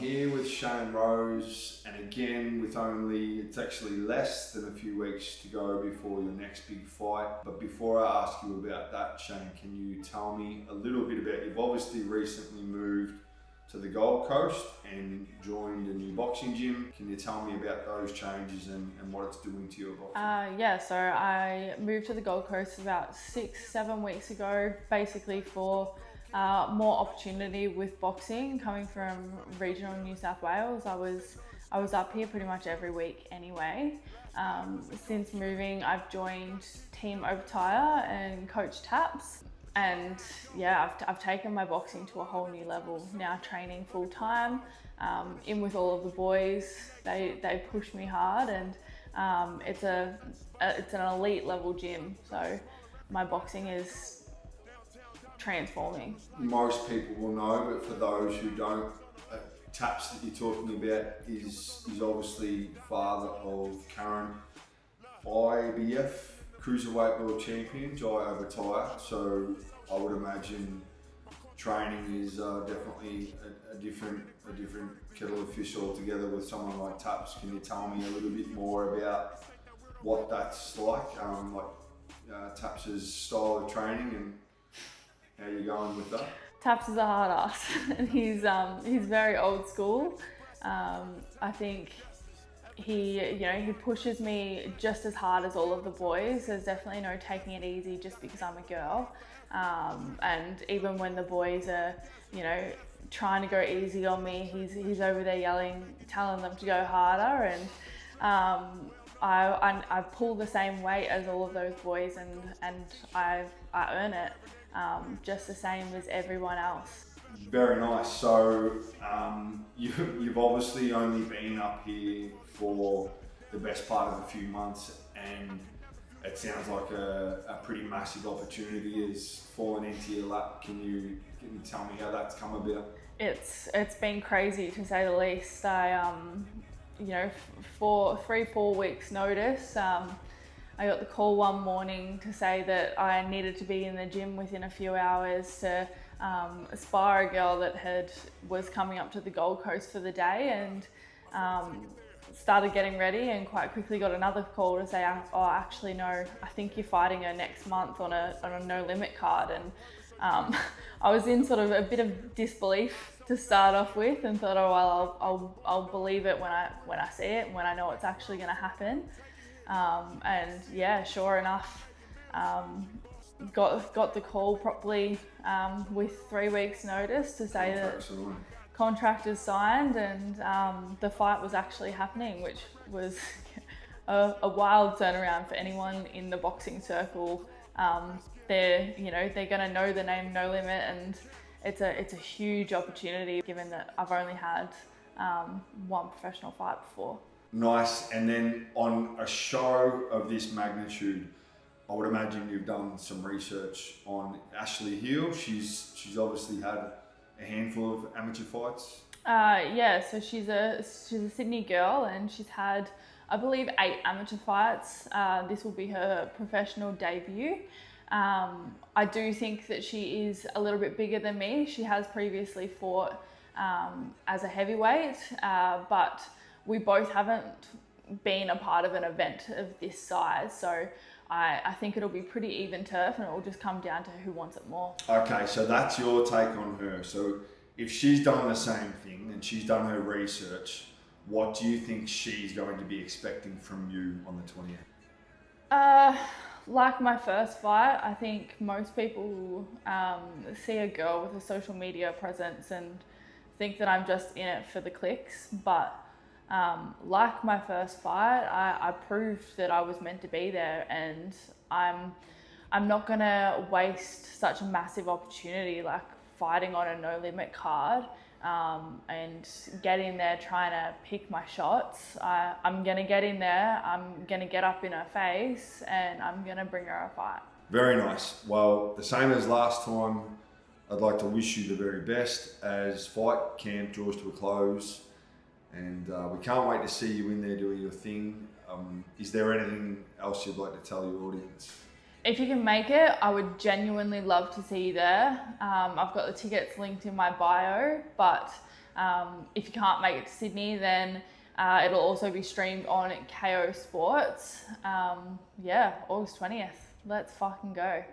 here with Shannon Rose, and again it's actually less than a few weeks to go before your next big fight. But before I ask you about that, Shannon, can you tell me a little bit about, you've obviously recently moved to the Gold Coast and joined a new boxing gym. Can you tell me about those changes and what it's doing to your boxing? So I moved to the Gold Coast about 6-7 weeks ago, basically for more opportunity with boxing. Coming from regional New South Wales, I was up here pretty much every week anyway. Since moving, I've joined Team Overtire and Coach Taps, and yeah, I've taken my boxing to a whole new level. Now training full time, in with all of the boys. They push me hard, and it's an elite level gym. So my boxing is transforming. Most people will know, but for those who don't, Taps that you're talking about is obviously father of current IBF Cruiserweight World Champion, Jai Overtire. So I would imagine training is definitely a different kettle of fish altogether with someone like Taps. Can you tell me a little bit more about what that's like Taps's style of training and how you going with that? Taps is a hard ass. He's very old school. I think he pushes me just as hard as all of the boys. There's definitely no taking it easy just because I'm a girl. And even when the boys are, trying to go easy on me, he's over there yelling, telling them to go harder. And I pull the same weight as all of those boys, and I earn it. Just the same as everyone else. Very nice. So you've obviously only been up here for the best part of a few months, and it sounds like a pretty massive opportunity has fallen into your lap. Can you tell me how that's come about? It's been crazy, to say the least. I for 3-4 weeks notice, I got the call one morning to say that I needed to be in the gym within a few hours to spar a girl that was coming up to the Gold Coast for the day, and started getting ready, and quite quickly got another call to say, oh, actually no, I think you're fighting her next month on a no limit card. And I was in sort of a bit of disbelief to start off with, and thought, oh well, I'll believe it when I see it and when I know it's actually going to happen. And yeah, sure enough, got the call properly with 3 weeks notice to say that contract is signed, and the fight was actually happening, which was a wild turnaround for anyone in the boxing circle. They're going to know the name No Limit, and it's a huge opportunity given that I've only had one professional fight before. Nice. And then on a show of this magnitude, I would imagine you've done some research on Ashleigh Heal. She's obviously had a handful of amateur fights. So she's a Sydney girl, and she's had, I believe, 8 amateur fights. This will be her professional debut. I do think that she is a little bit bigger than me. She has previously fought as a heavyweight, but we both haven't been a part of an event of this size. So I think it'll be pretty even turf, and it will just come down to who wants it more. Okay, so that's your take on her. So if she's done the same thing and she's done her research, what do you think she's going to be expecting from you on the 20th? Like my first fight, I think most people see a girl with a social media presence and think that I'm just in it for the clicks. But like my first fight, I proved that I was meant to be there, and I'm not gonna waste such a massive opportunity like fighting on a no limit card and get in there trying to pick my shots. I'm gonna get in there, I'm gonna get up in her face, and I'm gonna bring her a fight. Very nice. Well, the same as last time, I'd like to wish you the very best as fight camp draws to a close, and we can't wait to see you in there doing your thing. Is there anything else you'd like to tell your audience? If you can make it, I would genuinely love to see you there. I've got the tickets linked in my bio, but If you can't make it to Sydney, then it'll also be streamed on KO Sports. Yeah, August 20th. Let's fucking go.